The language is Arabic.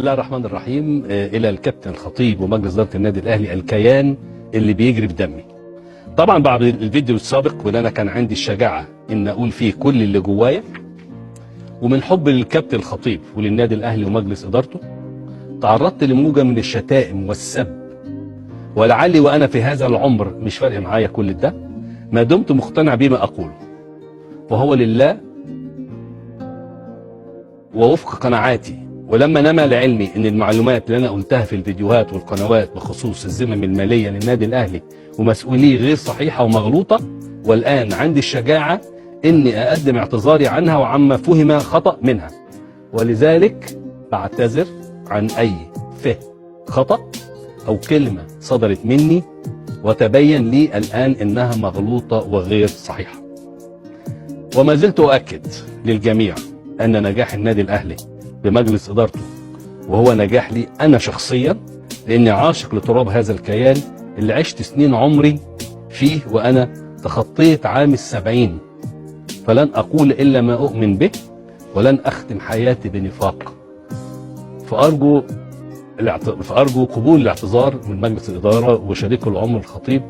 الله الرحمن الرحيم. إلى الكابتن الخطيب ومجلس إدارة النادي الأهلي الكيان اللي بيجري بدمي. طبعا بعد الفيديو السابق واللي أنا كان عندي الشجاعة إن أقول فيه كل اللي جوايا، ومن حب للكابتن الخطيب وللنادي الأهلي ومجلس إدارته، تعرضت لموجة من الشتائم والسب، ولعلي وأنا في هذا العمر مش فارق معايا كل ده، ما دمت مقتنع بما أقوله، وهو لله ووفق قناعاتي. ولما نما لعلمي ان المعلومات اللي انا قلتها في الفيديوهات والقنوات بخصوص الذمم الماليه للنادي الاهلي ومسؤوليه غير صحيحه ومغلوطه، والان عندي الشجاعه اني اقدم اعتذاري عنها وعما فهم خطا منها، ولذلك بعتذر عن اي فهم خطا او كلمه صدرت مني وتبين لي الان انها مغلوطه وغير صحيحه. وما زلت اؤكد للجميع ان نجاح النادي الاهلي بمجلس إدارته وهو نجاح لي أنا شخصيا، لأني عاشق لتراب هذا الكيان اللي عشت سنين عمري فيه، وأنا تخطيت عام 70، فلن أقول إلا ما أؤمن به ولن أختم حياتي بنفاق. فأرجو قبول الاعتذار من مجلس الإدارة وشريك العمر الخطيب